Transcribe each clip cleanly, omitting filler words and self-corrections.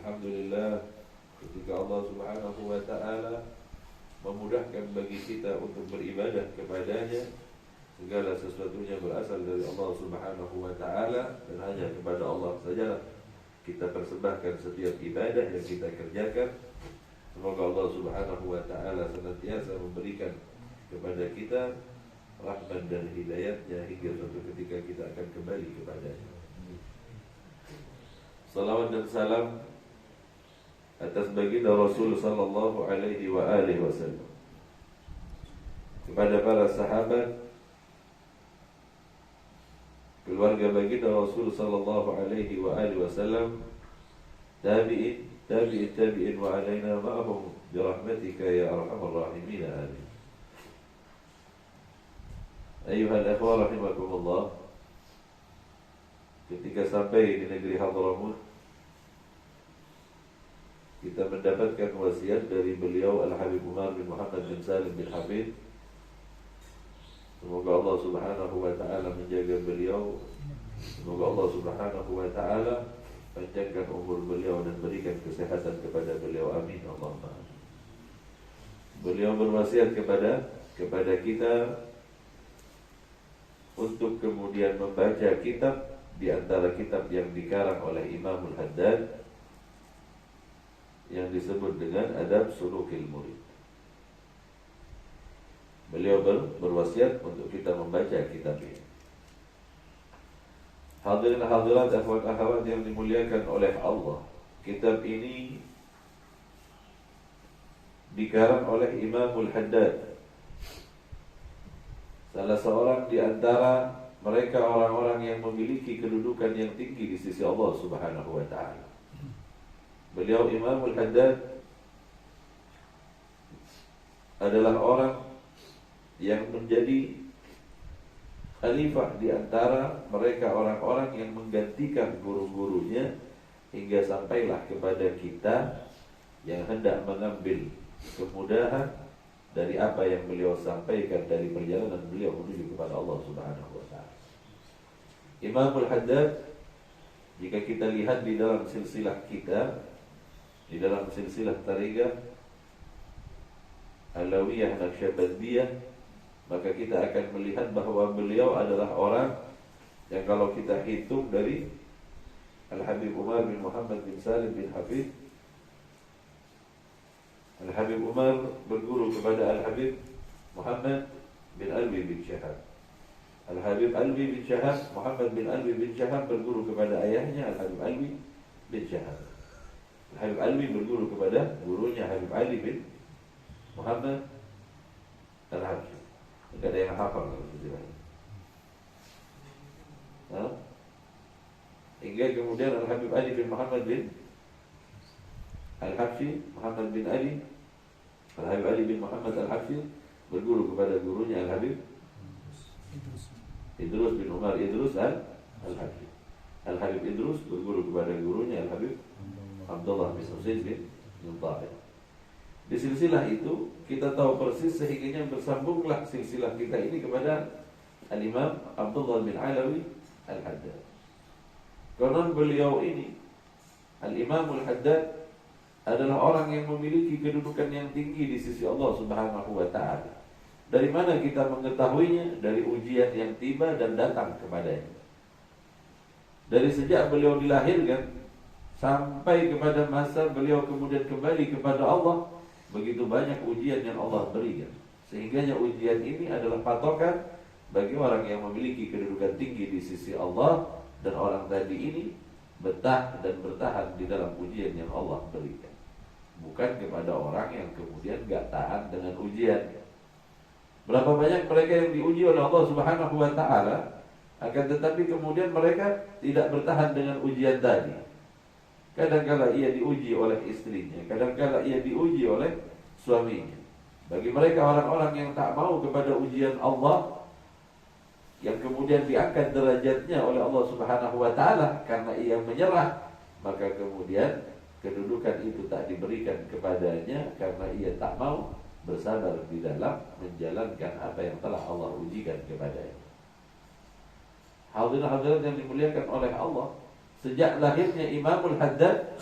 Alhamdulillah ketika Allah Subhanahu wa ta'ala memudahkan bagi kita untuk beribadah kepadanya. Segala sesuatunya berasal dari Allah Subhanahu wa ta'ala, dan hanya kepada Allah saja kita persembahkan setiap ibadah yang kita kerjakan. Semoga Allah Subhanahu wa ta'ala senantiasa memberikan kepada kita rahmat dan hidayatnya hingga suatu ketika kita akan kembali kepadanya. Salawat dan salam atas baginda Rasul sallallahu alaihi wa alihi wasallam, kepada para sahabat, keluarga baginda Rasul sallallahu alaihi wa alihi wasallam, tabi'in wa alaina ma'ahum bi rahmatika ya arhamar rahimin. Amin. Ayuhal ikhwah rahimakumullah, ketika sampai di negeri Hadramut, kita mendapatkan wasiat dari beliau Al-Habib Umar bin Muhammad bin Salim bin Hafid. Semoga Allah Subhanahu wa ta'ala menjaga beliau. Semoga Allah Subhanahu wa ta'ala panjangkan umur beliau dan berikan kesehatan kepada beliau. Amin Allahumma. Beliau berwasiat kepada kita untuk kemudian membaca kitab di antara kitab yang dikarang oleh Imamul Haddad yang disebut dengan Adab Sulukil Murid. Beliau berwasiat untuk kita membaca kitab ini. Hadirin hadirat akhwat yang dimuliakan oleh Allah, kitab ini dikarang oleh Imamul Haddad, salah seorang di antara mereka orang-orang yang memiliki kedudukan yang tinggi di sisi Allah Subhanahu wa ta'ala. Beliau Imamul Haddad adalah orang yang menjadi khalifah di antara mereka orang-orang yang menggantikan guru-gurunya hingga sampailah kepada kita yang hendak mengambil kemudahan dari apa yang beliau sampaikan dari perjalanan beliau menuju kepada Allah Subhanahu wa ta'ala. Imamul Haddad, jika kita lihat di dalam silsilah kita, di dalam silsilah tariqah Alawiyah Naqsyabandiyah, maka kita akan melihat bahwa beliau adalah orang yang kalau kita hitung dari Al-Habib Umar bin Muhammad bin Salim bin Hafid, Al-Habib Umar berguru kepada Al-Habib Muhammad bin Alwi bin Syahab. Al-Habib Alwi bin Syahab, Muhammad bin Alwi bin Syahab berguru kepada ayahnya Al-Habib Alwi bin Syahab. Habib Alwi berguru kepada gurunya Habib Ali bin Muhammad Al-Habsyi. Tidak ada yang hafal kalau istilahnya. Hingga kemudian Al-Habib Ali bin Muhammad bin Al-Habsyi, Muhammad bin Ali, Al-Habib Ali bin Muhammad Al-Habsyi berguru kepada gurunya Al-Habib Idrus bin Umar Idrus Al-Habsyi. Al-Habib Idrus berguru kepada gurunya Al-Habib Abdullah bin Husain bin Ta'ib. Di silsilah itu kita tahu persis sehingga bersambunglah silsilah kita ini kepada Al-Imam Abdullah bin Alawi Al-Haddad. Karena beliau ini Al-Imamul Haddad adalah orang yang memiliki kedudukan yang tinggi di sisi Allah Subhanahu wa ta'ala. Dari mana kita mengetahuinya? Dari ujian yang tiba dan datang kepadanya. Dari sejak beliau dilahirkan sampai kepada masa beliau kemudian kembali kepada Allah, begitu banyak ujian yang Allah berikan. Sehingganya ujian ini adalah patokan bagi orang yang memiliki kedudukan tinggi di sisi Allah, dan orang tadi ini betah dan bertahan di dalam ujian yang Allah berikan. Bukan kepada orang yang kemudian gak tahan dengan ujian. Berapa banyak mereka yang diuji oleh Allah Subhanahu wa ta'ala, akan tetapi kemudian mereka tidak bertahan dengan ujian tadi. Kadang-kala ia diuji oleh istrinya, kadang-kala ia diuji oleh suaminya. Bagi mereka orang-orang yang tak mau kepada ujian Allah, yang kemudian diangkat derajatnya oleh Allah Subhanahu wa ta'ala karena ia menyerah, maka kemudian kedudukan itu tak diberikan kepadanya karena ia tak mau bersabar di dalam menjalankan apa yang telah Allah ujikan kepadanya. Hadirin-hadirat yang dimuliakan oleh Allah, sejak lahirnya Imamul Haddad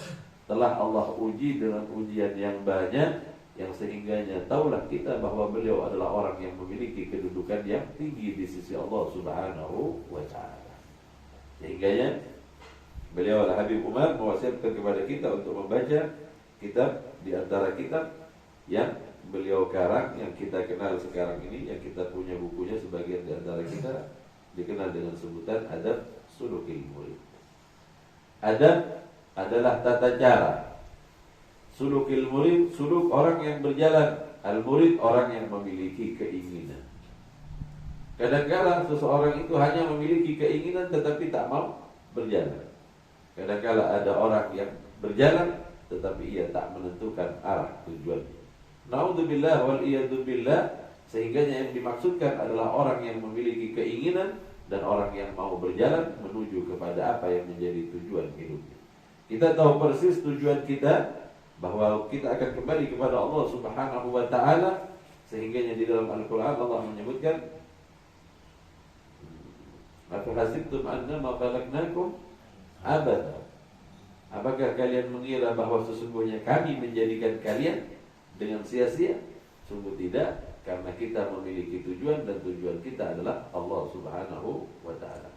telah Allah uji dengan ujian yang banyak, yang sehingganya taulah kita bahwa beliau adalah orang yang memiliki kedudukan yang tinggi di sisi Allah Subhanahu wa ta'ala. Sehingganya beliau Al-Habib Umar mewasiatkan kepada kita untuk membaca kitab di antara kitab yang beliau karang, yang kita kenal sekarang ini, yang kita punya bukunya sebagian di antara kita dikenal dengan sebutan Adab Sulukil Murid. Adab adalah tata cara. Sulukil murid, suluk orang yang berjalan. Al-murid orang yang memiliki keinginan. Kadang-kadang seseorang itu hanya memiliki keinginan tetapi tak mau berjalan. Kadang-kadang ada orang yang berjalan tetapi ia tak menentukan arah tujuannya. Naudzubillah wal iyadzubillah. Sehingga yang dimaksudkan adalah orang yang memiliki keinginan dan orang yang mau berjalan menuju kepada apa yang menjadi tujuan hidupnya. Kita tahu persis tujuan kita, bahwa kita akan kembali kepada Allah Subhanahu wa ta'ala. Sehingganya di dalam Al-Quran Allah menyebutkan, afahasibtum annama khalaqnakum abada. Apakah kalian mengira bahwa sesungguhnya kami menjadikan kalian dengan sia-sia? Sungguh tidak, karena kita memiliki tujuan, dan tujuan kita adalah Allah Subhanahu wa ta'ala.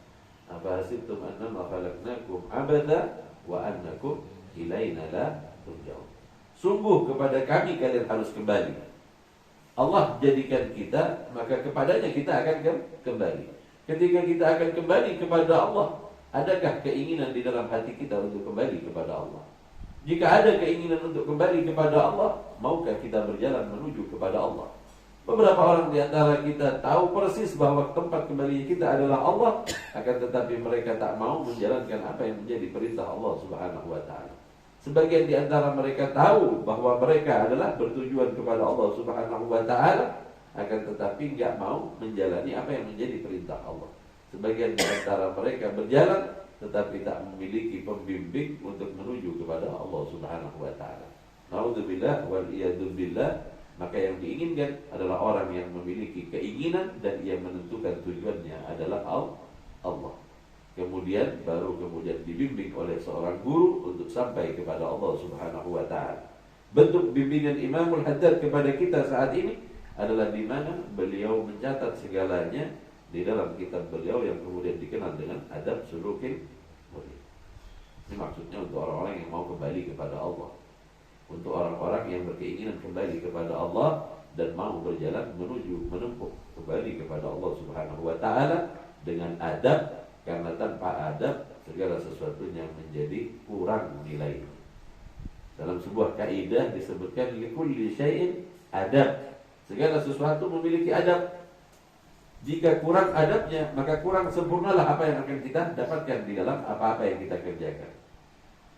Afahasibtum annama khalaqnakum abada wa annakum ilaina la turja'un. Sungguh kepada kami kalian harus kembali. Allah jadikan kita, maka kepadanya kita akan kembali. Ketika kita akan kembali kepada Allah, adakah keinginan di dalam hati kita untuk kembali kepada Allah? Jika ada keinginan untuk kembali kepada Allah, maukah kita berjalan menuju kepada Allah? Beberapa orang di antara kita tahu persis bahwa tempat kembali kita adalah Allah, akan tetapi mereka tak mau menjalankan apa yang menjadi perintah Allah Subhanahu wa ta'ala. Sebagian di antara mereka tahu bahwa mereka adalah bertujuan kepada Allah Subhanahu wa ta'ala, akan tetapi enggak mau menjalani apa yang menjadi perintah Allah. Sebagian di antara mereka berjalan tetapi tak memiliki pembimbing untuk menuju kepada Allah Subhanahu wa ta'ala. Naudzubillah wal iyadzubillah. Maka yang diinginkan adalah orang yang memiliki keinginan dan ia menentukan tujuannya adalah Allah. Kemudian dibimbing oleh seorang guru untuk sampai kepada Allah Subhanahu wa ta'ala. Bentuk bimbingan Imamul Haddad kepada kita saat ini adalah di mana beliau mencatat segalanya di dalam kitab beliau yang kemudian dikenal dengan Adab Sulukil Murid. Ini maksudnya untuk orang-orang yang mau kembali kepada Allah, untuk orang-orang yang berkeinginan kembali kepada Allah dan mau berjalan menempuh kembali kepada Allah Subhanahu wa ta'ala dengan adab. Karena tanpa adab segala sesuatunya menjadi kurang nilai. Dalam sebuah kaidah disebutkan likulli syai'in adab. Segala sesuatu memiliki adab. Jika kurang adabnya, maka kurang sempurnalah apa yang akan kita dapatkan di dalam apa-apa yang kita kerjakan.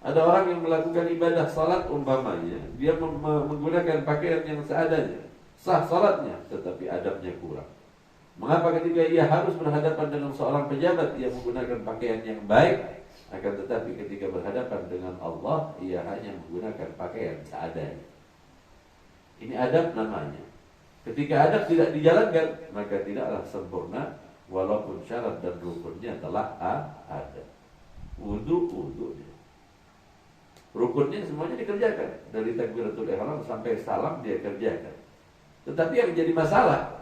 Ada orang yang melakukan ibadah salat umpamanya, dia menggunakan pakaian yang seadanya, sah salatnya, tetapi adabnya kurang. Mengapa ketika ia harus berhadapan dengan seorang pejabat ia menggunakan pakaian yang baik, akan tetapi ketika berhadapan dengan Allah ia hanya menggunakan pakaian seadanya? Ini adab namanya. Ketika adab tidak dijalankan, maka tidaklah sempurna walaupun syarat dan rukunnya telah ada. Wudu dia. Rukunnya semuanya dikerjakan, dari takbiratul ihram sampai salam dia kerjakan. Tetapi yang jadi masalah,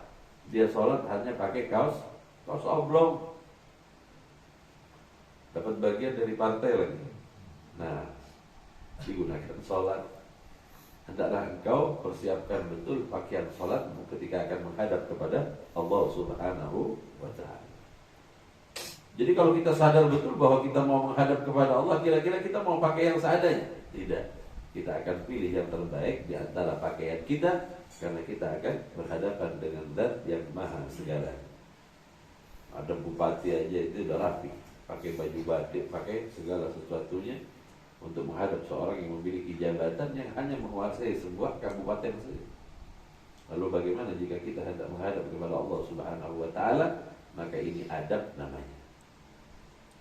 dia sholat hanya pakai kaos oblong, dapat bagian dari partai lagi. Nah, digunakan sholat. Hendaklah engkau persiapkan betul pakaian sholat ketika akan menghadap kepada Allah Subhanahu wa ta'ala. Jadi kalau kita sadar betul bahwa kita mau menghadap kepada Allah, kira-kira kita mau pakai yang seadanya? Tidak. Kita akan pilih yang terbaik di antara pakaian kita, karena kita akan berhadapan dengan Zat yang maha segala. Ada bupati aja itu udah rapi, pakai baju batik, pakai segala sesuatunya untuk menghadap seorang yang memiliki jabatan yang hanya menguasai sebuah kabupaten saja. Lalu bagaimana jika kita hendak menghadap kepada Allah Subhanahu wa ta'ala? Maka ini adab namanya.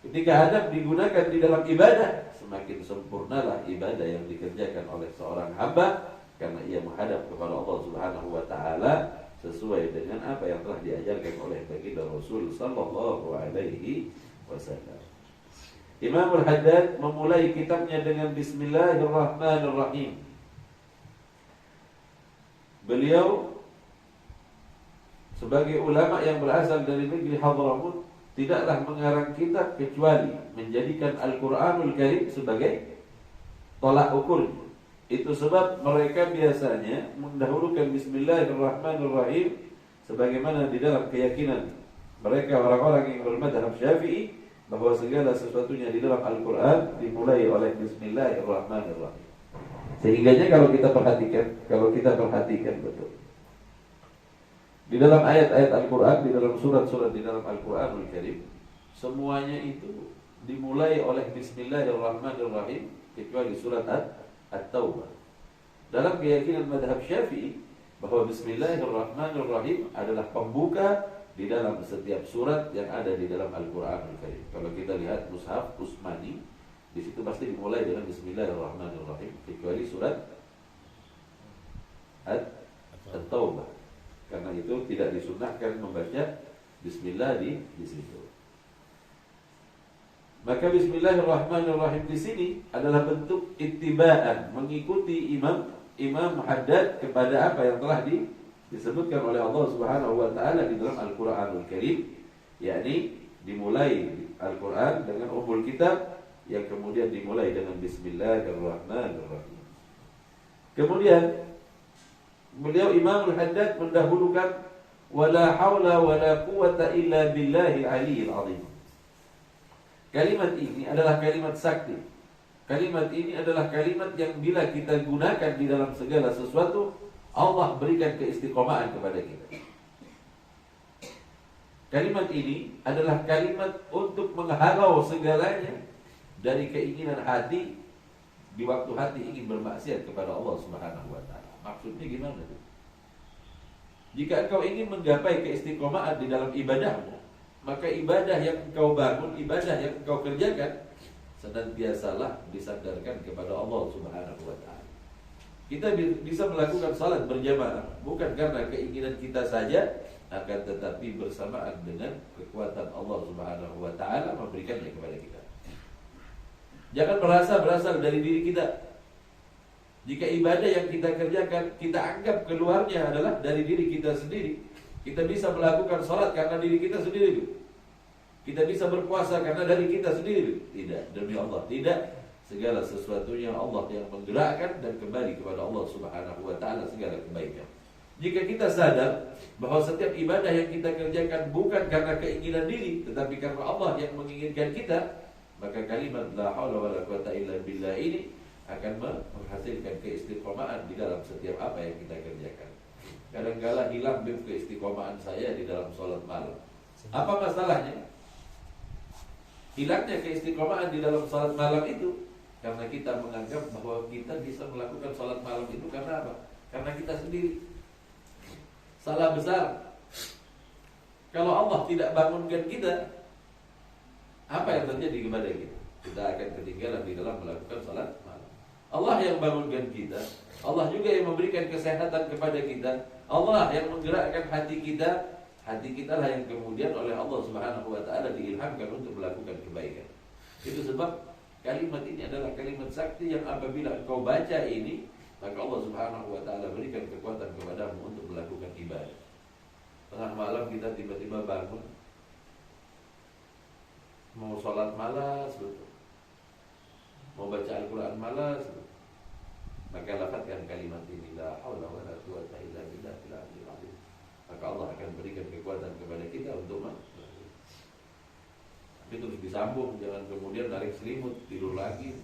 Ketika adab digunakan di dalam ibadah, semakin sempurnalah ibadah yang dikerjakan oleh seorang hamba, karena ia menghadap kepada Allah Subhanahu wa ta'ala sesuai dengan apa yang telah diajarkan oleh baginda Rasul sallallahu alaihi wasallam. Imam Al-Haddad memulai kitabnya dengan Bismillahirrahmanirrahim. Beliau sebagai ulama yang berasal dari negeri Hadramut tidaklah mengarang kitab kecuali menjadikan Al-Quranul Karim sebagai tolak ukur. Itu sebab mereka biasanya mendahulukan Bismillahirrahmanirrahim sebagaimana di dalam keyakinan mereka orang-orang yang bermadhab Syafi'i, bahwa segala sesuatunya di dalam Al-Quran dimulai oleh Bismillahirrahmanirrahim. Sehingganya kalau kita perhatikan betul, di dalam ayat-ayat Al-Quran, di dalam surat-surat di dalam Al-Quranul Karim, semuanya itu dimulai oleh Bismillahirrahmanirrahim kecuali surat At-Taubah. Dalam keyakinan madhab Syafi'i, bahwa Bismillahirrahmanirrahim adalah pembuka di dalam setiap surat yang ada di dalam Al-Quranul Karim. Kalau kita lihat Mushaf Utsmani, di situ pasti dimulai dengan Bismillahirrahmanirrahim kecuali surat At-Taubah. Karena itu tidak disunnahkan membaca Bismillah di situ. Maka Bismillahirrahmanirrahim di sini adalah bentuk ittiba'an, mengikuti Imam Haddad kepada apa yang telah disebutkan oleh Allah Subhanahu wa taala di dalam Al-Qur'anul Karim, yakni dimulai Al-Qur'an dengan ummul kitab yang kemudian dimulai dengan Bismillahirrahmanirrahim. Kemudian beliau Imam Al-Haddad mendahulukan wala haula wala quwata illa billahil aliyyil azim. Kalimat ini adalah kalimat sakti. Kalimat ini adalah kalimat yang bila kita gunakan di dalam segala sesuatu, Allah berikan keistiqomahan kepada kita. Kalimat ini adalah kalimat untuk menghalau segalanya dari keinginan hati di waktu hati ingin bermaksiat kepada Allah Subhanahu wa taala. Maksudnya gimana tuh? Jika engkau ingin menggapai keistiqomahan di dalam ibadahmu, maka ibadah yang engkau bangun, ibadah yang engkau kerjakan, senantiasalah disandarkan kepada Allah Subhanahu wa taala. Kita bisa melakukan salat berjamaah bukan karena keinginan kita saja, akan tetapi bersamaan dengan kekuatan Allah Subhanahu wa taala memberikannya kepada kita. Jangan merasa berasal dari diri kita. Jika ibadah yang kita kerjakan kita anggap keluarnya adalah dari diri kita sendiri, kita bisa melakukan salat karena diri kita sendiri. Kita bisa berpuasa karena dari kita sendiri. Tidak, demi Allah, tidak. Segala sesuatunya Allah yang menggerakkan dan kembali kepada Allah Subhanahu wa taala segala kebaikan. Jika kita sadar bahwa setiap ibadah yang kita kerjakan bukan karena keinginan diri, tetapi karena Allah yang menginginkan kita, maka kalimat la haula wala quwata illa billah ini akan menghasilkan keistiqomahan di dalam setiap apa yang kita kerjakan. Kadang-kala hilang keistiqomahan saya di dalam sholat malam. Apa masalahnya? Hilangnya keistiqomahan di dalam sholat malam itu karena kita menganggap bahwa kita bisa melakukan sholat malam itu karena apa? Karena kita sendiri. Salah besar. Kalau Allah tidak bangunkan kita, apa yang terjadi kepada kita? Kita akan ketinggalan di dalam melakukan sholat malam. Allah yang bangunkan kita, Allah juga yang memberikan kesehatan kepada kita, Allah yang menggerakkan hati kita. Hati kita lah yang kemudian oleh Allah Subhanahu wa taala diilhamkan untuk melakukan kebaikan. Itu sebab kalimat ini adalah kalimat sakti yang apabila engkau baca ini, maka Allah Subhanahu wa taala berikan kekuatan kepadamu untuk melakukan ibadah. Tengah malam kita tiba-tiba bangun mau sholat malas, betul. Mau baca Al-Quran malas, betul. Maka lafazkan kalimat ini, la haula wala quwata illa billahil aliyyil azim. Maka Allah akan berikan kekuatan kepada kita untuk tapi terus disambung, jangan kemudian tarik selimut, tidur lagi.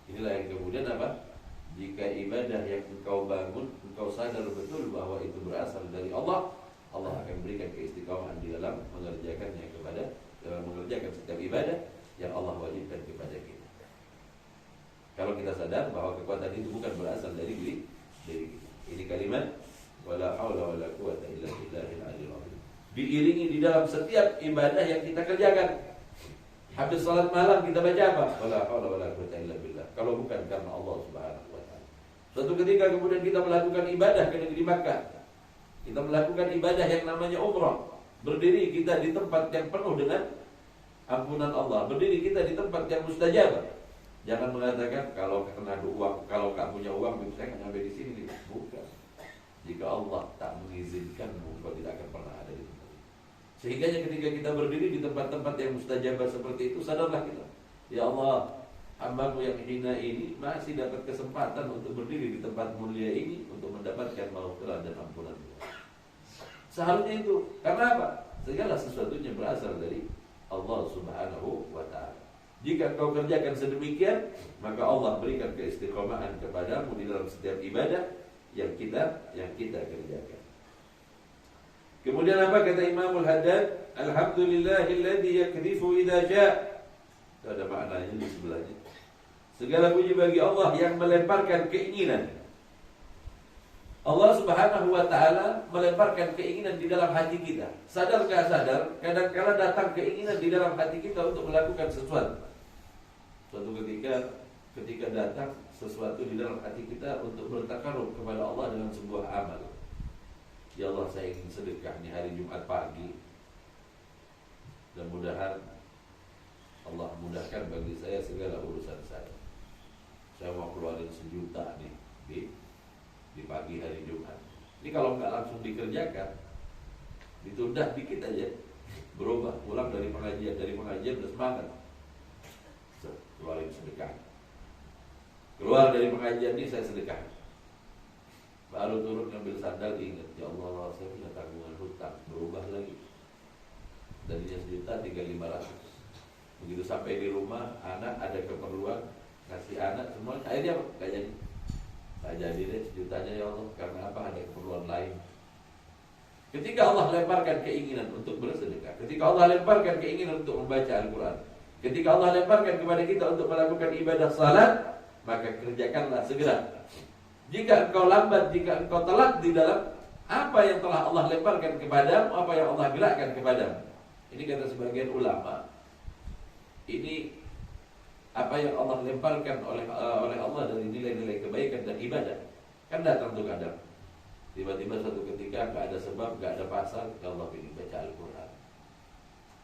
Inilah yang kemudian apa? Jika ibadah yang engkau bangun, engkau sadar betul bahwa itu berasal dari Allah, Allah akan berikan keistiqomahan di dalam mengerjakannya mengerjakan setiap ibadah yang Allah wajibkan kepada kita. Kalau kita sadar bahwa kekuatan itu bukan berasal dari diri kita. Ini kalimat wala haula wala quwata illa billahil aliyyil azim. Diiringi di dalam setiap ibadah yang kita kerjakan. Habis salat malam kita baca apa? Wala haula wala quwata illa billah. Kalau bukan karena Allah Subhanahu wa taala. Suatu ketika kemudian kita melakukan ibadah ke negeri Makkah. Kita melakukan ibadah yang namanya umrah. Berdiri kita di tempat yang penuh dengan ampunan Allah, berdiri kita di tempat yang mustajab. Jangan mengatakan kalau kena uang, kalau nggak punya uang, saya nggak sampai di sini. Bukan. Jika Allah tak mengizinkanmu, kau tidak akan pernah ada di tempat itu. Sehingga ketika kita berdiri di tempat-tempat yang mustajab seperti itu, sadarlah kita, ya Allah, hamba-Mu yang hina ini masih dapat kesempatan untuk berdiri di tempat mulia ini untuk mendapatkan maghfirah dan ampunan. Seharusnya itu. Karena apa? Segala sesuatunya berasal dari Allah Subhanahu wa ta'ala. Jika kau kerjakan sedemikian, maka Allah berikan keistiqomahan kepadamu di dalam setiap ibadah yang kita kerjakan. Kemudian apa kata Imamul Haddad? Alhamdulillahilladzi yakdhifu idza syaa'. Itu ada maknanya di sebelahnya. Segala puji bagi Allah yang melemparkan keinginan. Allah Subhanahu wa ta'ala melemparkan keinginan di dalam hati kita. Sadar gak sadar, kadang-kadang datang keinginan di dalam hati kita untuk melakukan sesuatu. Suatu ketika datang sesuatu di dalam hati kita untuk bertakarub kepada Allah dengan sebuah amal. Ya Allah, saya ingin sedekah di hari Jumat pagi. Dan mudahan Allah mudahkan bagi saya segala urusan saya. Saya mau keluarin 1 juta nih di pagi hari Jumat. Ini kalau nggak langsung dikerjakan, ditunda dikit aja, berubah, pulang dari pengajian udah semangat, keluarin sedekah. Keluar dari pengajian ini saya sedekah. Baru turun ngambil sandal, ingat, ya Allah, saya punya tanggungan hutang, berubah lagi. Tadinya 1 juta tinggal 500. Begitu sampai di rumah, anak ada keperluan, kasih anak semua, akhirnya gak jadi. Tak jadi deh 1 jutanya ya Allah, karena apa? Ada keperluan lain. Ketika Allah lemparkan keinginan untuk bersedekah, ketika Allah lemparkan keinginan untuk membaca Al-Quran, ketika Allah lemparkan kepada kita untuk melakukan ibadah salat, maka kerjakanlah segera. Jika engkau lambat, jika engkau telat di dalam apa yang telah Allah lemparkan kepadamu, apa yang Allah gerakkan kepadamu, ini kata sebagian ulama, ini apa yang Allah lemparkan oleh Allah dari nilai-nilai kebaikan dan ibadah, kan datang tuh kadang. Tiba-tiba suatu ketika gak ada sebab, gak ada pasal, ya Allah ingin baca Al-Quran.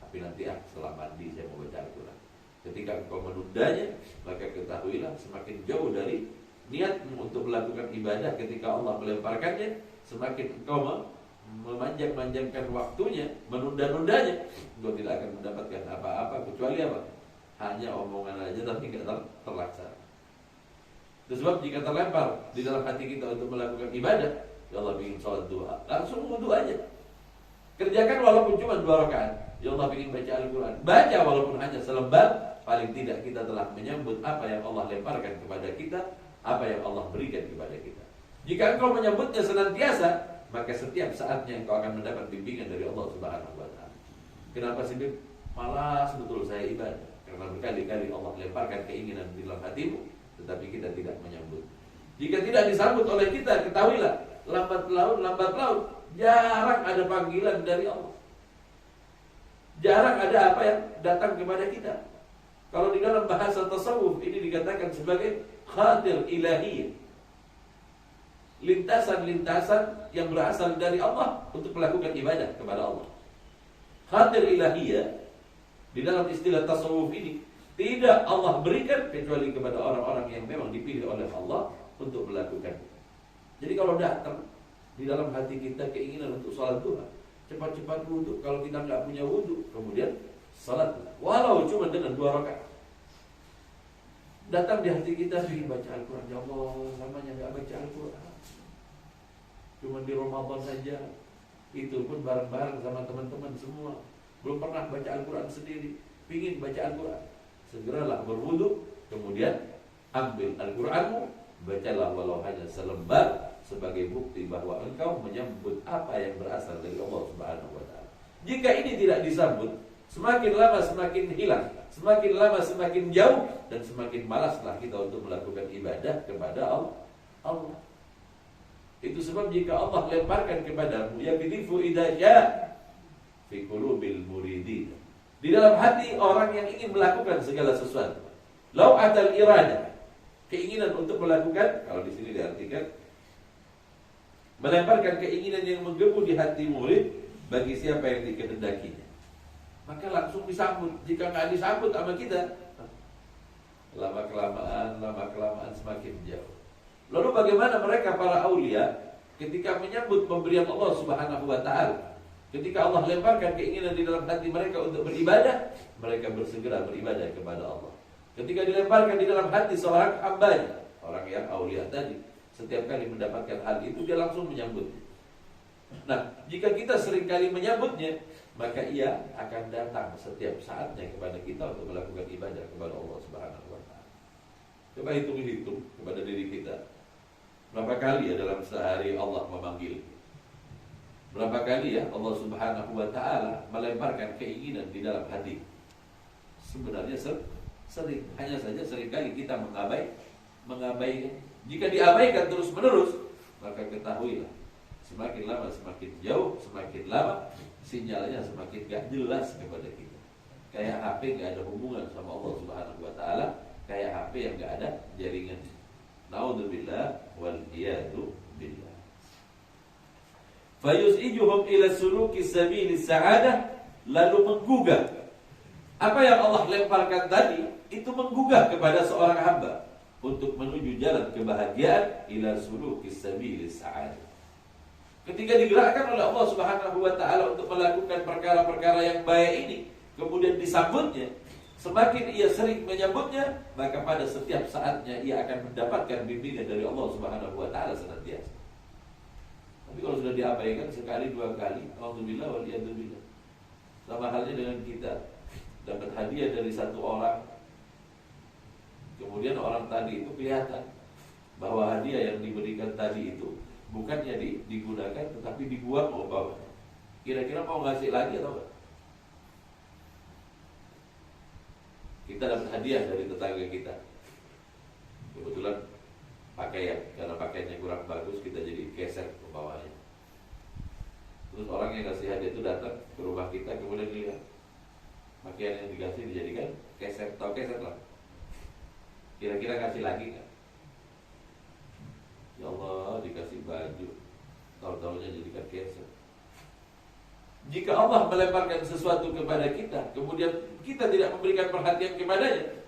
Tapi nanti setelah mandi saya mau baca Al-Quran. Ketika engkau menundanya, maka ketahuilah semakin jauh dari niatmu untuk melakukan ibadah. Ketika Allah melemparkannya, semakin engkau memanjang-manjangkan waktunya, menunda-nundanya, engkau tidak akan mendapatkan apa-apa kecuali apa? Hanya omongan aja tapi tidak terlaksana. Itu sebab jika terlempar di dalam hati kita untuk melakukan ibadah, ya Allah ingin sholat duha, langsung wudu aja. Kerjakan walaupun cuma 2 rakaat. Ya Allah ingin baca Al-Quran, baca walaupun hanya selembar. Paling tidak kita telah menyambut apa yang Allah lemparkan kepada kita, apa yang Allah berikan kepada kita. Jika engkau menyambutnya senantiasa, maka setiap saatnya engkau akan mendapat bimbingan dari Allah Subhanahu wa ta'ala. Kenapa sih, Bib? Malas betul saya ibadah. Karena berkali-kali Allah lemparkan keinginan di dalam hatimu, tetapi kita tidak menyambut. Jika tidak disambut oleh kita, ketahuilah, lambat laun, jarang ada panggilan dari Allah. Jarang ada apa yang datang kepada kita. Kalau di dalam bahasa tasawuf ini dikatakan sebagai khatir ilahiyah, lintasan-lintasan yang berasal dari Allah untuk melakukan ibadah kepada Allah. Khatir ilahiyah di dalam istilah tasawuf ini tidak Allah berikan kecuali kepada orang-orang yang memang dipilih oleh Allah untuk melakukan. Jadi kalau datang di dalam hati kita keinginan untuk salat duha, cepat-cepat wudu. Kalau kita nggak punya wudu, kemudian salat walau cuma dengan 2 rakaat. Datang di hati kita ingin baca Al-Quran. Ya Allah, namanya nggak baca Al-Quran, cuma di Ramadan saja. Itu pun bareng-bareng sama teman-teman semua. Belum pernah baca Al-Quran sendiri, ingin baca Al-Quran. Segeralah berwudu, kemudian ambil Al-Quranmu, bacalah walau hanya selembar sebagai bukti bahwa engkau menyambut apa yang berasal dari Allah Subhanahu wa ta'ala. Jika ini tidak disambut, semakin lama semakin hilang, semakin lama semakin jauh, dan semakin malaslah kita untuk melakukan ibadah kepada Allah. Itu sebab jika Allah lemparkan kepadamu, yaghdifu idza jaa fi qulubil muridin, di dalam hati orang yang ingin melakukan segala sesuatu, lau atal irada, keinginan untuk melakukan, kalau di sini diartikan melemparkan keinginan yang menggebu di hati murid bagi siapa yang dikehendakinya. maka langsung disambut. Jika nggak disambut sama kita, lama-kelamaan semakin jauh. Lalu bagaimana mereka para aulia ketika menyambut pemberian Allah Subhanahu wa Ta'ala? Ketika Allah lemparkan keinginan di dalam hati mereka untuk beribadah, mereka bersegera beribadah kepada Allah. Ketika dilemparkan di dalam hati seorang hambanya, orang yang aulia tadi, setiap kali mendapatkan hal itu dia langsung menyambutnya. Nah, jika kita seringkali menyambutnya, maka ia akan datang setiap saatnya kepada kita untuk melakukan ibadah kepada Allah Subhanahu wa Ta'ala. Coba hitung-hitung kepada diri kita. Berapa kali ya dalam sehari Allah memanggil? Berapa kali ya Allah Subhanahu wa Ta'ala melemparkan keinginan di dalam hati? Sebenarnya sering, hanya saja seringkali kita mengabaikan. Jika diabaikan terus-menerus, maka ketahuilah, semakin lama semakin jauh, semakin lama sinyalnya semakin gak jelas kepada kita. Kayak HP gak ada hubungan sama Allah Subhanahu wa Ta'ala, kayak HP yang gak ada jaringan. Naudzubillah wal iyadu billah. Fayuz'ijuhum ila suluki sabilis sa'adah, lalu menggugah. Apa yang Allah lemparkan tadi itu menggugah kepada seorang hamba untuk menuju jalan kebahagiaan, ila suluki sabilis sa'adah. Ketika digerakkan oleh Allah Subhanahu wa Ta'ala untuk melakukan perkara-perkara yang baik ini, kemudian disambutnya, semakin ia sering menyambutnya, maka pada setiap saatnya ia akan mendapatkan bimbingan dari Allah Subhanahu wa Ta'ala senantiasa. Tapi kalau sudah diabaikan sekali dua kali, alhamdulillah waliyadzubillah. Sama halnya dengan kita dapat hadiah dari satu orang, kemudian orang tadi itu kelihatan bahwa hadiah yang diberikan tadi itu bukannya digunakan, tetapi dibuang oleh bawah. Kira-kira mau ngasih lagi atau enggak? Kita dapat hadiah dari tetangga kita, kebetulan pakaian, karena pakaiannya kurang bagus, kita jadi geser ke bawahnya. Terus orang yang kasih hadiah itu datang ke rumah kita, kemudian lihat pakaian yang dikasih dijadikan keset, atau keset lah. Kira-kira kasih lagi kan? Ya Allah, dikasih baju, tahu-tahunya jadikan keset. Jika Allah melemparkan sesuatu kepada kita, kemudian kita tidak memberikan perhatian kepadanya,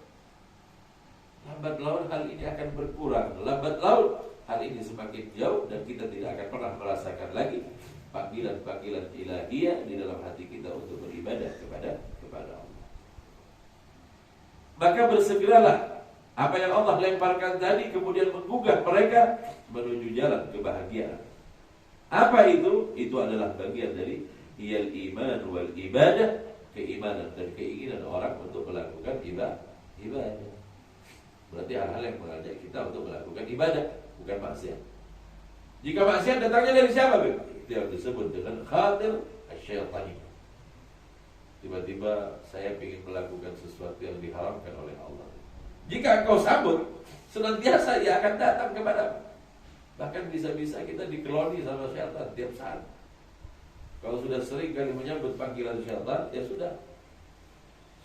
lambat laun hal ini akan berkurang. Lambat laun hal ini semakin jauh, dan kita tidak akan pernah merasakan lagi panggilan-panggilan ilahiyah di dalam hati kita untuk beribadah kepada Allah. Maka bersegeralah apa yang Allah lemparkan tadi kemudian menggugah mereka menuju jalan kebahagiaan. Apa itu? Itu adalah bagian dari iyal iman wal ibadah, keimanan dan keinginan orang untuk melakukan ibadah. Berarti hal-hal yang mengajak kita untuk melakukan ibadah, bukan maksiat. Jika maksiat datangnya dari siapa? Itu yang disebut dengan khatir asy-syaitani. Tiba-tiba saya ingin melakukan sesuatu yang diharamkan oleh Allah. Jika engkau sambut, senantiasa ia akan datang kepadamu. Bahkan bisa-bisa kita dikeloni sama syaitan tiap saat. Kalau sudah sering kali menyambut panggilan syaitan, ya sudah,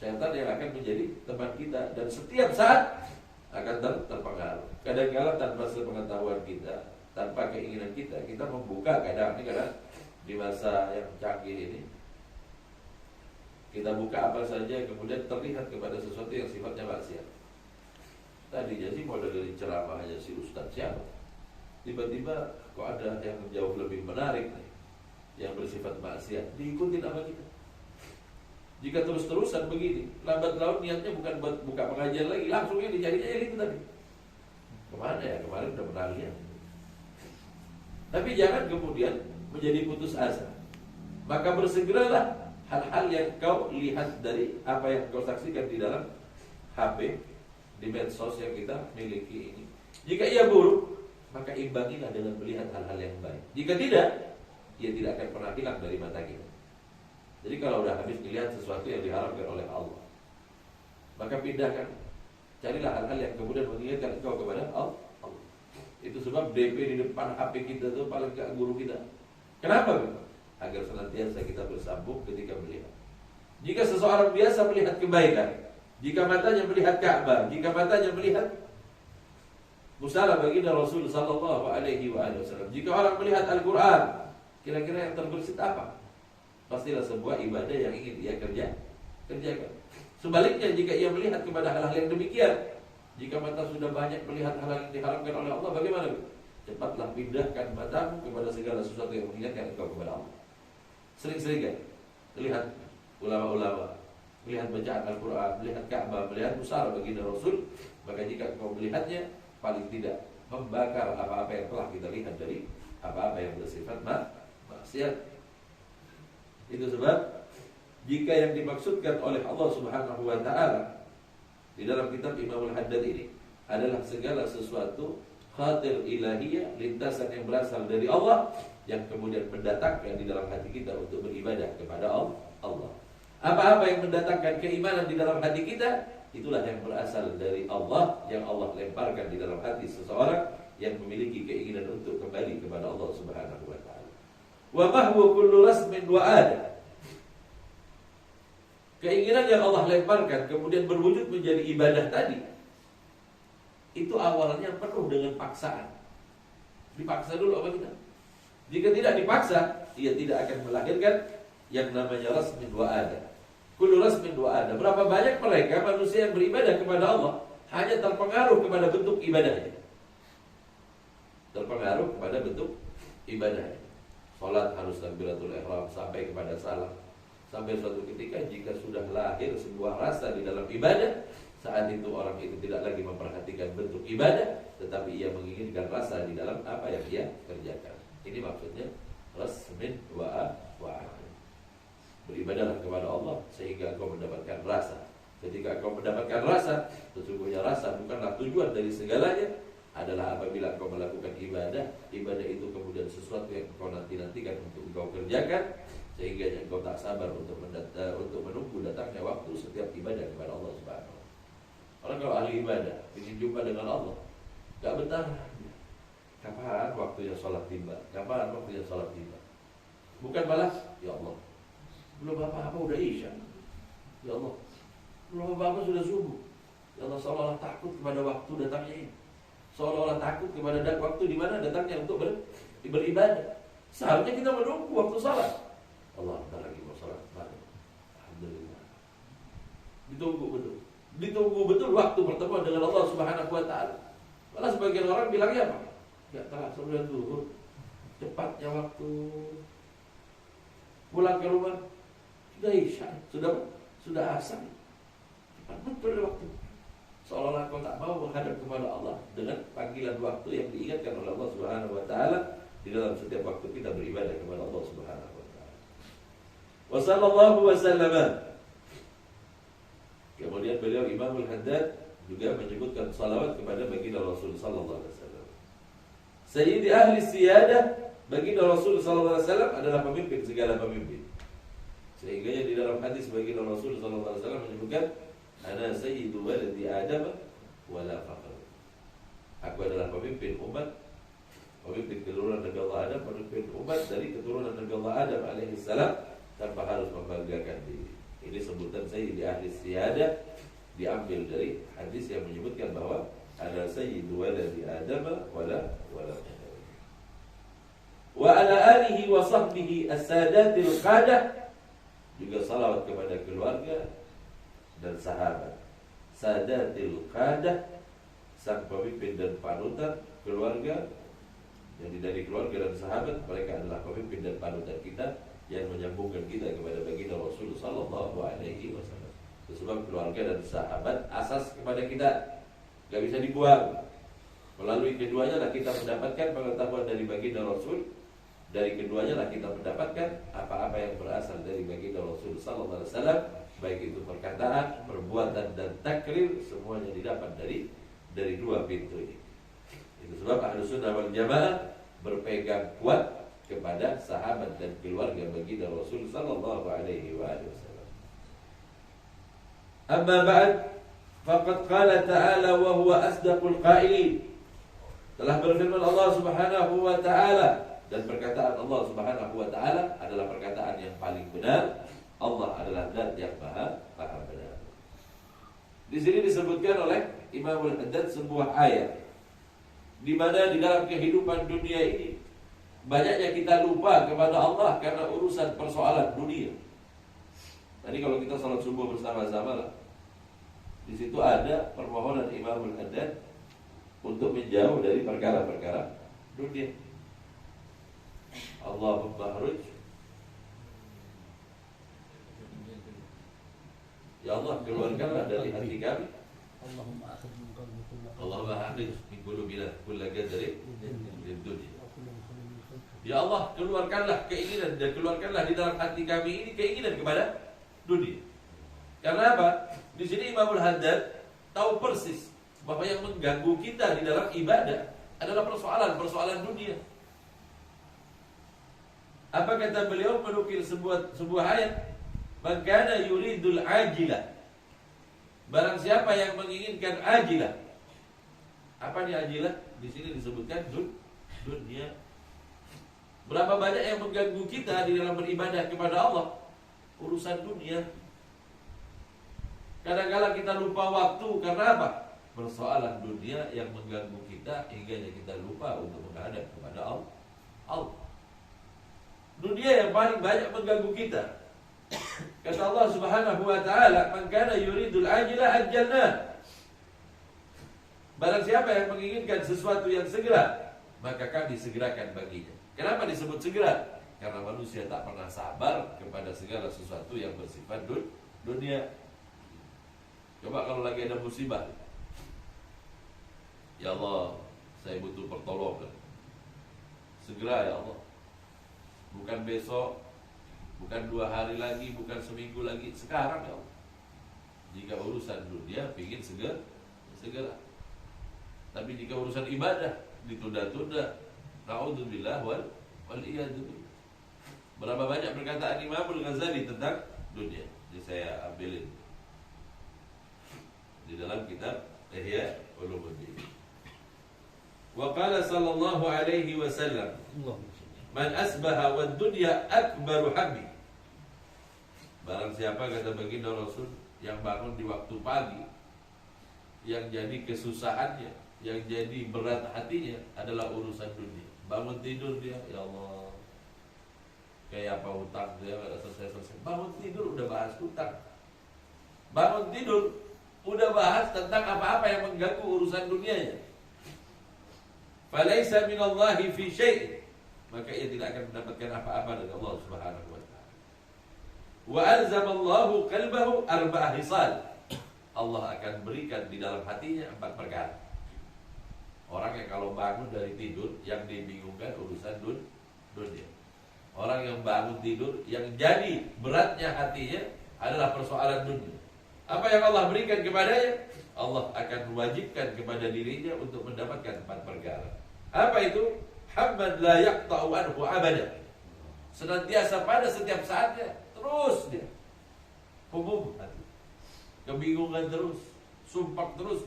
syaitan yang akan menjadi teman kita, dan setiap saat akan terpengaruh. Kadang-kadang tanpa sepengetahuan kita, tanpa keinginan kita membuka kadang di masa yang canggih ini, kita buka apa saja kemudian terlihat kepada sesuatu yang sifatnya maksiat. Tadinya sih mau dengerin ceramahnya si Ustadz siapa, tiba-tiba kok ada yang jauh lebih menarik nih, yang bersifat maksiat, diikutin sama kita. Jika terus-terusan begini, lambat laun niatnya bukan buat buka pengajian lagi, langsungnya dicarinya itu tadi. Kemana ya? Kemarin udah pernah lihat. Tapi jangan kemudian menjadi putus asa. Maka bersegeralah hal-hal yang kau lihat dari apa yang kau saksikan di dalam HP, di medsos yang kita miliki ini. Jika ia buruk, maka imbangilah dengan melihat hal-hal yang baik. Jika tidak, ia tidak akan pernah hilang dari mata kita. Jadi kalau udah habis melihat sesuatu yang diharamkan oleh Allah, maka pindahkan. Carilah hal-hal yang kemudian mengingatkan engkau kepada Allah. Itu sebab DP di depan HP kita itu paling gak guru kita. Kenapa? Agar senantiasa kita bersambung ketika melihat. Jika seseorang biasa melihat kebaikan, jika matanya melihat Ka'bah, jika matanya melihat musalah baginda Rasul sallallahu alaihi wasallam, jika orang melihat Al-Quran, kira-kira yang terbersit apa? Pastilah sebuah ibadah yang ingin dia kerjakan. Sebaliknya jika ia melihat kepada hal-hal yang demikian, jika mata sudah banyak melihat hal-hal yang diharamkan oleh Allah, bagaimana? Cepatlah pindahkan matamu kepada segala sesuatu yang mengingatkan engkau kepada Allah. Sering-sering kan melihat ulama-ulama, melihat bacaan Al-Quran, melihat Ka'bah, melihat musara baginda Rasul, maka jika engkau melihatnya, paling tidak membakar apa-apa yang telah kita lihat dari apa-apa yang bersifat maksiat. Itu sebab jika yang dimaksudkan oleh Allah Subhanahu wa taala di dalam kitab Imam Al-Haddad ini adalah segala sesuatu khatir ilahiyah, lintasan yang berasal dari Allah yang kemudian mendatangkan di dalam hati kita untuk beribadah kepada Allah. Apa-apa yang mendatangkan keimanan di dalam hati kita, itulah yang berasal dari Allah, yang Allah lemparkan di dalam hati seseorang yang memiliki keinginan untuk kembali kepada Allah Subhanahu wa taala. Wa ma huwa kullu rasmin wa ada. Keinginan yang Allah lemparkan kemudian berwujud menjadi ibadah tadi, itu awalnya penuh dengan paksaan. Dipaksa dulu apa kita? Jika tidak dipaksa, ia tidak akan melahirkan yang namanya rasmin wa ada. Kullu rasmin wa ada. Berapa banyak mereka manusia yang beribadah kepada Allah hanya terpengaruh kepada bentuk ibadahnya. Terpengaruh kepada bentuk ibadahnya. Salat harus takbiratul ihram sampai kepada salam. Sampai suatu ketika jika sudah lahir sebuah rasa di dalam ibadah, saat itu orang itu tidak lagi memperhatikan bentuk ibadah, tetapi ia menginginkan rasa di dalam apa yang ia kerjakan. Ini maksudnya rasmin wa beribadahlah kepada Allah sehingga engkau mendapatkan rasa. Ketika engkau mendapatkan rasa, sesungguhnya rasa bukanlah tujuan dari segalanya. Adalah apabila engkau melakukan ibadah itu kemudian sesuatu yang engkau nantikan untuk engkau kerjakan, sehingga engkau tak sabar untuk menunggu datangnya waktu setiap ibadah kepada Allah Subhanahu wa taala. Orang kalau ahli ibadah ingin jumpa dengan Allah, gak betah. Kapan waktunya sholat tiba? Kapan waktunya sholat tiba? Bukan balas, ya Allah, belum apa-apa udah isya. Ya Allah, belum apa-apa sudah subuh. Ya Allah, seolah-olah takut kepada waktu datangnya ini. Seolah-olah takut kepada waktu di mana datangnya untuk beribadah. Seharusnya kita menunggu waktu sholat. Allah, bentar lagi mau sholat. Alhamdulillah. Ditunggu betul waktu pertemuan dengan Allah Subhanahu wa taala. Malah sebagian orang bilangnya apa? Enggak terasa sudah zuhur. Cepatnya waktu. Pulang ke rumah sudah isya, sudah asar. Cepat betul waktu. Seolah-olah kau tak mau menghadap kepada Allah dengan panggilan waktu yang diingatkan oleh Allah Subhanahu wa taala di dalam setiap waktu kita beribadah kepada Allah Subhanahu wa taala. Wa sallallahu wa sallama. Kemudian beliau Imam Al-Haddad juga menyebutkan salawat kepada baginda Rasul sallallahu alaihi wasallam. Sayyidi ahli siyadah, baginda Rasul sallallahu alaihi wasallam adalah pemimpin segala pemimpin. Sehingga di dalam hadis baginda Rasul sallallahu alaihi wasallam menyebutkan ana sayyidu waladi Adam wala faqr. Aku adalah pemimpin umat, pemimpin keturunan Nabi Allah Adam, pemimpin umat dari keturunan Nabi Allah Adam alaihi salam tanpa harus membanggakan diri. Ini sebutan sayyidi ahli siyadah diambil dari hadis yang menyebutkan bahwa ana sayyidu waladi Adam wala faqr. Wa ala alihi wa sahbihi as-sadatil qadah, juga salawat kepada keluarga dan sahabat. Sadatil qadah, sang pemimpin dan panutan keluarga. Jadi dari keluarga dan sahabat, mereka adalah pemimpin dan panutan kita yang menyambungkan kita kepada baginda Rasul sallallahu alaihi wasallam. Sebab keluarga dan sahabat asas kepada kita, gak bisa dibuang. Melalui keduanya lah kita mendapatkan pengetahuan dari baginda Rasul. Dari keduanya lah kita mendapatkan apa-apa yang berasal dari baginda Rasul sallallahu alaihi wasallam, baik itu perkataan, perbuatan dan takrir, semuanya didapat dari dua pintu ini. Itu sebab Ahlus Sunnah wal Jamaah berpegang kuat kepada sahabat dan keluarga baginda Rasul sallallahu alaihi wasallam. Amma ba'd, faqad qala ta'ala wa huwa asdaqul qailin. Telah berfirman Allah Subhanahu wa taala, dan perkataan Allah Subhanahu wa taala adalah perkataan yang paling benar. Allah adalah zat yang maha benar. Di sini disebutkan oleh Imam Al-Haddad sebuah ayat di mana di dalam kehidupan dunia ini banyaknya kita lupa kepada Allah karena urusan persoalan dunia. Tadi kalau kita salat subuh bersama-sama lah, di situ ada permohonan Imamul Adzan untuk menjauh dari perkara-perkara dunia. Allahumma khruj, ya Allah keluarkanlah dari hati kami. Allahumma akhrij min qulubina kulla gadrin min dunya. Ya Allah keluarkanlah keinginan dan keluarkanlah di dalam hati kami ini keinginan kepada dunia. Karena apa? Di sini Imamul Haddad tahu persis bahwa yang mengganggu kita di dalam ibadah adalah persoalan dunia. Apa kata beliau menukil sebuah ayat? Man kana yuridul ajilah. Barang siapa yang menginginkan ajilah. Apa nih ajilah? Di sini disebutkan dunia. Berapa banyak yang mengganggu kita di dalam beribadah kepada Allah? Urusan dunia. Kadang-kadang kita lupa waktu karena apa? Persoalan dunia yang mengganggu kita hingga kita lupa untuk menghadap kepada Allah. Dunia yang paling banyak mengganggu kita. Kata Allah Subhanahu wa taala, "Man kana yuridul ajila ajjalna." Barang siapa yang menginginkan sesuatu yang segera, maka kami segerakan baginya. Kenapa disebut segera? Karena manusia tak pernah sabar kepada segala sesuatu yang bersifat dunia. Coba kalau lagi ada musibah, ya Allah, saya butuh pertolongan. Segera ya Allah. Bukan besok, bukan 2 hari lagi, bukan seminggu lagi, sekarang ya Allah. Jika urusan dunia pingin segera. Tapi jika urusan ibadah ditunda-tunda, naudzubillah wal iyadu billah. Berapa banyak perkataan Imamul Ghazali tentang dunia? Jadi saya ambilin di dalam kitab Ihya Ulumuddin. Wa qala sallallahu alaihi wasallam, man asbaha wad dunya akbaru hammi. Barang siapa, kata baginda Rasul, yang bangun di waktu pagi, yang jadi kesusahannya, yang jadi berat hatinya adalah urusan dunia. Bangun tidur dia, ya Allah, kayak apa hutang dia nggak selesai. Bangun tidur udah bahas hutang. Bangun tidur udah bahas tentang apa-apa yang mengganggu urusan dunianya. Falaisa minallahi fi syai', maka ia tidak akan mendapatkan apa-apa dari Allah Subhanahu wa taala. Wa alzamallahu qalbahu arba'ah hisal. Allah akan berikan di dalam hatinya 4 perkara. Orang yang kalau bangun dari tidur yang dibingungkan urusan dunia. Orang yang bangun tidur yang jadi beratnya hatinya adalah persoalan dunia. Apa yang Allah berikan kepadanya? Allah akan mewajibkan kepada dirinya untuk mendapatkan 4 perkara. Apa itu? Hamad la yaqta'u anhu abada. Senantiasa pada setiap saatnya terus dia humum hati. Kebingungan terus, sumpah terus.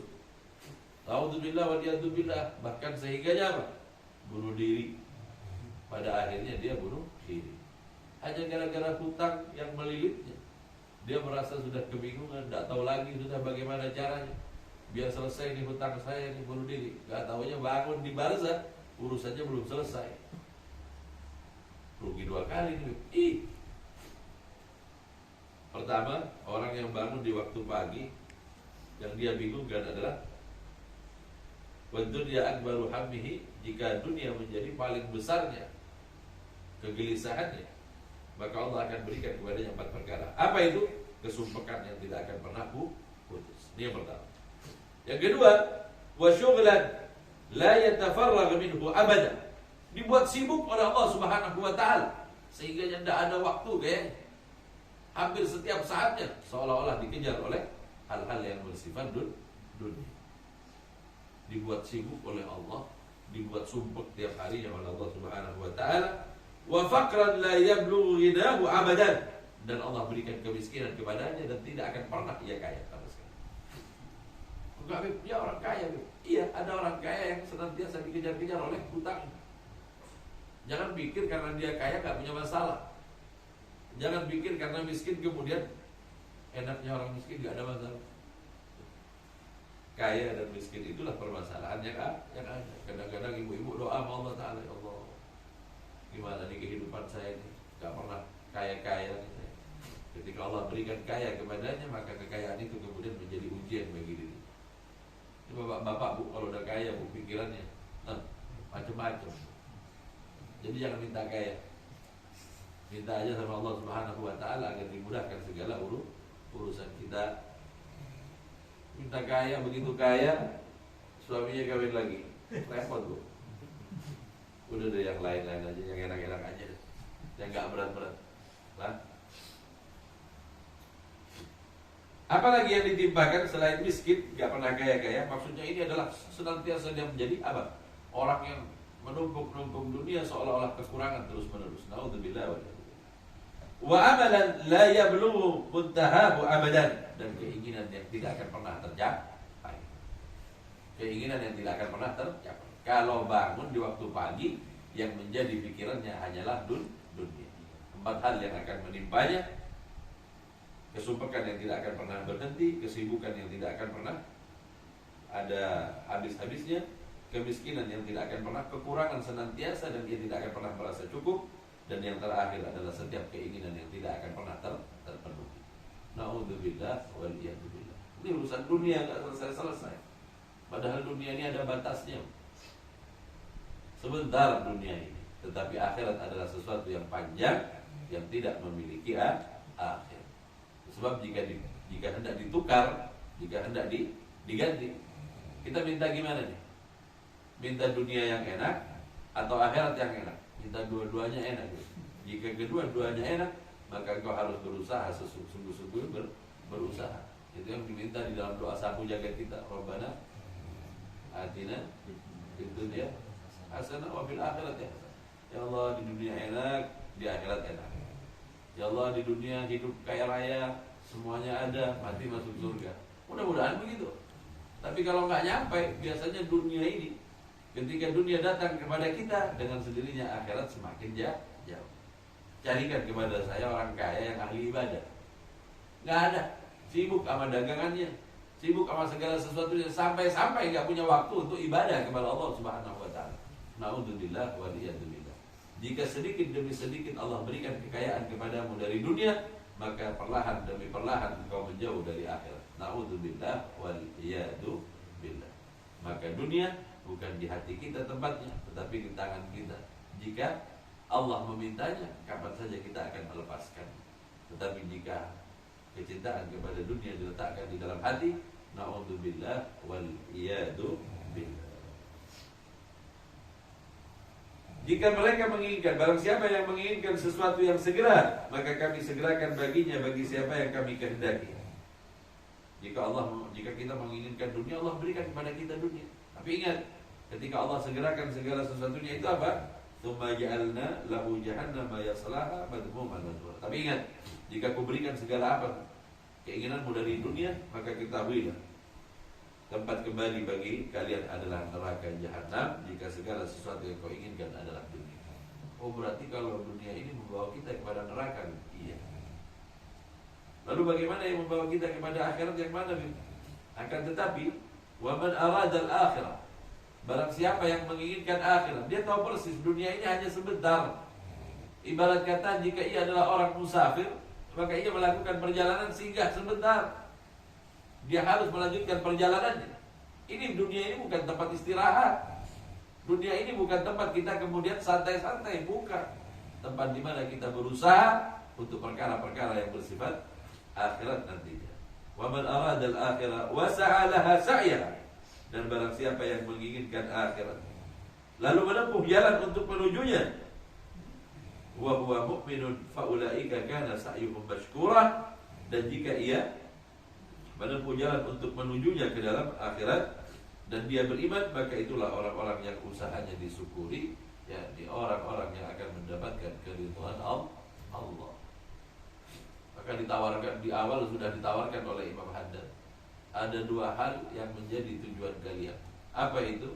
Naudzubillah wa iyadzubillah. Bahkan sehingganya apa? Bunuh diri. Pada akhirnya dia bunuh diri. Hanya gara-gara hutang yang melilitnya. Dia merasa sudah kebingungan, tidak tahu lagi sudah bagaimana caranya. Biar selesai nih hutang saya, nih bunuh diri. Gak taunya bangun di barzah, urusannya belum selesai. Rugi 2 kali nih. Pertama, orang yang bangun di waktu pagi, yang dia bingungkan adalah wadunya akbaru hammihi, jika dunia menjadi paling besarnya kegelisahannya, maka Allah akan berikan kepadanya 4 perkara. Apa itu? Kesumpekan yang tidak akan pernah putus. Ini yang pertama. Yang kedua, wa syughlan la yatafarragh minhu abada. Dibuat sibuk oleh Allah Subhanahu wa taala sehingga tidak ada waktu kayaknya. Hampir setiap saatnya seolah-olah dikejar oleh hal-hal yang bersifat dunia. Dibuat sibuk oleh Allah, dibuat sumpek tiap hari oleh Allah Subhanahu wa taala. Wa faqran la yablughu ghinahu abadan, dan Allah berikan kemiskinan kepadanya dan tidak akan pernah ia kaya sama sekali. Enggak, dia orang kaya. Iya, ada orang kaya yang senantiasa dikejar-kejar oleh hutang. Jangan pikir karena dia kaya enggak punya masalah. Jangan pikir karena miskin kemudian enaknya orang miskin enggak ada masalah. Kaya dan miskin itulah permasalahan yang ada. Kadang-kadang ibu-ibu doa sama Allah Ta'ala, ya Allah, gimana nih kehidupan saya ini, gak pernah kaya-kaya nih saya. Ketika Allah berikan kaya kepadanya, maka kekayaan itu kemudian menjadi ujian bagi diri. Ini bapak-bapak bu, kalau udah kaya bu, pikirannya macam-macam. Jadi jangan minta kaya, minta aja sama Allah Subhanahu Wa Taala agar dimudahkan segala urusan kita. Minta kaya, begitu kaya, suaminya kawin lagi, repot bu. Udah deh yang lain-lain aja, yang enak-enak aja, yang nggak berat-berat, lah. Apalagi yang ditimpakan selain miskin, gak pernah kaya-kaya. Maksudnya ini adalah senantiasa dia menjadi apa? Orang yang menumpuk-numpuk dunia seolah-olah kekurangan terus-menerus. Naudzubillah wa amalan la yablughu muntahahu abadan, dan keinginan yang tidak akan pernah tercapai. Keinginan yang tidak akan pernah tercapai. Kalau bangun di waktu pagi, yang menjadi pikirannya hanyalah dunia. 4 hal yang akan menimpanya: kesumpekan yang tidak akan pernah berhenti, kesibukan yang tidak akan pernah ada habis-habisnya, kemiskinan yang tidak akan pernah, kekurangan senantiasa dan dia tidak akan pernah merasa cukup, dan yang terakhir adalah setiap keinginan yang tidak akan pernah terpenuhi. Naudzubillah wal iyadzubillah. Ini urusan dunia nggak selesai-selesai. Padahal dunia ini ada batasnya. Sebentar dunia ini, tetapi akhirat adalah sesuatu yang panjang yang tidak memiliki akhir. Sebab jika hendak ditukar, jika hendak diganti, kita minta gimana nih? Minta dunia yang enak atau akhirat yang enak? Minta dua-duanya enak. Jika kedua-duanya enak, maka engkau harus berusaha sungguh-sungguh berusaha. Itu yang diminta di dalam doa sapu jagat kita. Rabbana atina fid dunya hasanah wa fil akhirati hasanah. Ya Allah, di dunia enak, di akhirat enak. Ya Allah, di dunia hidup kaya raya, semuanya ada, mati masuk surga. Mudah-mudahan begitu. Tapi kalau nggak nyampe, biasanya dunia ini, ketika dunia datang kepada kita, dengan sendirinya akhirat semakin jauh. Carikan kepada saya orang kaya yang ahli ibadah. Nggak ada. Sibuk sama dagangannya, sibuk sama segala sesuatunya, sampai-sampai nggak punya waktu untuk ibadah kepada Allah Subhanahu Wa Taala. Naudzubillah wa liyadzubillah. Jika sedikit demi sedikit Allah berikan kekayaan kepadamu dari dunia, maka perlahan demi perlahan engkau menjauh dari akhirat. Naudzubillah wal iyadu billah. Maka dunia bukan di hati kita tempatnya, tetapi di tangan kita. Jika Allah memintanya, kapan saja kita akan melepaskan. Tetapi jika kecintaan kepada dunia diletakkan di dalam hati, naudzubillah wal iyadu billah. Jika mereka menginginkan, barang siapa yang menginginkan sesuatu yang segera, maka kami segerakan baginya bagi siapa yang kami kehendaki. Jika kita menginginkan dunia, Allah berikan kepada kita dunia. Tapi ingat, ketika Allah segerakan segala sesuatunya itu apa? Tsumma ja'alna lahu jahannama yaslaha madhmuman madhura. Tapi ingat, jika aku berikan segala apa keinginanmu dari dunia, maka ketahuilah tempat kembali bagi kalian adalah neraka jahanam jika segala sesuatu yang kau inginkan adalah dunia. Oh, berarti kalau dunia ini membawa kita kepada neraka? Iya. Lalu bagaimana yang membawa kita kepada akhirat yang mana? Akan tetapi, wa man arada al-akhirah, barang siapa yang menginginkan akhirat, dia tahu persis dunia ini hanya sebentar. Ibarat kata, jika ia adalah orang musafir, maka ia melakukan perjalanan singgah sebentar. Dia harus melanjutkan perjalanannya. Ini dunia ini bukan tempat istirahat. Dunia ini bukan tempat kita kemudian santai-santai, bukan. Tempat di mana kita berusaha untuk perkara-perkara yang bersifat akhirat nantinya. Wa man arada al-akhirah wa sa'a laha sa'yaha, dan barang siapa yang menginginkan akhirat lalu menempuh jalan untuk menujunya, wa huwa mu'minun fa ulaika kana sa'yuhum mashkura, dan jika ia menempuh jalan untuk menujunya ke dalam akhirat dan dia beriman, maka itulah orang-orang yang usahanya disyukuri, yakni orang-orang yang akan mendapatkan keridhaan Allah. Maka ditawarkan di awal, sudah ditawarkan oleh Imam Haddad, ada 2 hal yang menjadi tujuan kalian. Apa itu?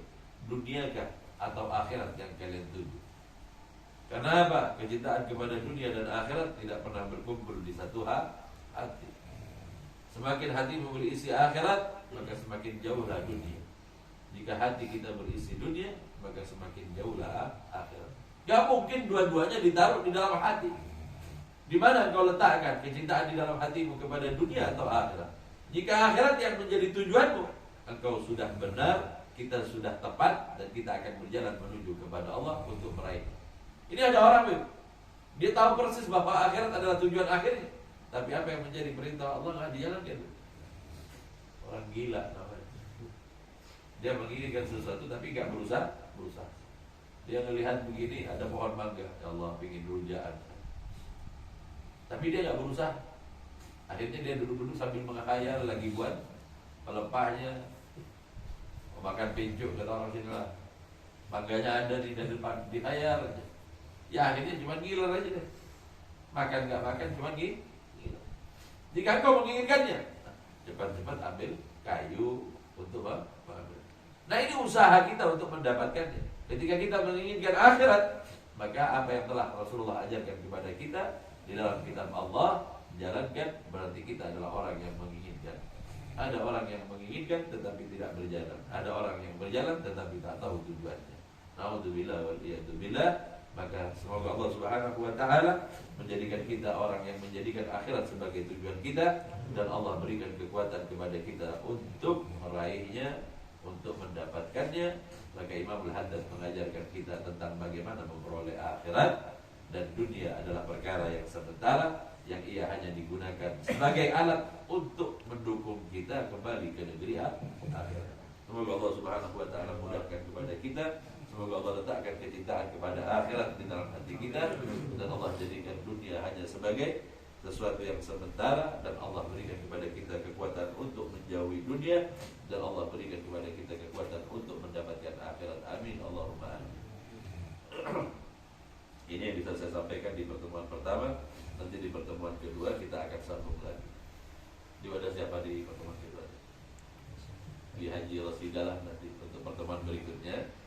Duniakah atau akhirat yang kalian tuju? Karena apa? Kecintaan kepada dunia dan akhirat tidak pernah berkumpul di satu hati. Semakin hati berisi akhirat, maka semakin jauhlah dunia. Jika hati kita berisi dunia, maka semakin jauhlah akhirat. Gak mungkin dua-duanya ditaruh di dalam hati. Di mana engkau letakkan kecintaan di dalam hatimu kepada dunia atau akhirat? Jika akhirat yang menjadi tujuanmu, engkau sudah benar, kita sudah tepat, dan kita akan berjalan menuju kepada Allah untuk meraih. Ini ada orang, dia tahu persis bahwa akhirat adalah tujuan akhirnya, tapi apa yang menjadi perintah Allah nggak dijalankan. Orang gila namanya. Dia menginginkan sesuatu tapi nggak berusaha. Dia melihat begini, ada pohon mangga, ya Allah pingin rujaan, tapi dia nggak berusaha. Akhirnya dia duduk-duduk sambil menghayal lagi buat pelepahnya, makan pincuk kata orang sini lah. Mangganya ada di depan, dihayal aja. Ya akhirnya cuma ngiler aja deh. Makan nggak makan cuma ngiler. Jika kau menginginkannya, cepat-cepat ambil kayu untuk mengambil. Nah ini usaha kita untuk mendapatkannya. Ketika kita menginginkan akhirat, maka apa yang telah Rasulullah ajarkan kepada kita di dalam kitab Allah, jalankan, berarti kita adalah orang yang menginginkan. Ada orang yang menginginkan tetapi tidak berjalan. Ada orang yang berjalan tetapi tak tahu tujuannya. Naudzubillah wal iyadzubillah. Maka semoga Allah Subhanahu wa taala menjadikan kita orang yang menjadikan akhirat sebagai tujuan kita, dan Allah berikan kekuatan kepada kita untuk meraihnya, untuk mendapatkannya. Maka Imam Al-Haddad mengajarkan kita tentang bagaimana memperoleh akhirat, dan dunia adalah perkara yang sementara, yang ia hanya digunakan sebagai alat untuk mendukung kita kembali ke negeri akhirat. Semoga Allah Subhanahu wa taala mudahkan kepada kita. Semoga Allah letakkan kecintaan kepada akhirat di dalam hati kita, dan Allah jadikan dunia hanya sebagai sesuatu yang sementara, dan Allah berikan kepada kita kekuatan untuk menjauhi dunia, dan Allah berikan kepada kita kekuatan untuk mendapatkan akhirat. Amin Allahumma amin. Ini yang bisa saya sampaikan di pertemuan pertama. Nanti di pertemuan kedua kita akan sambung lagi. Di wadah siapa di pertemuan kedua? Di Haji Rasidalah nanti.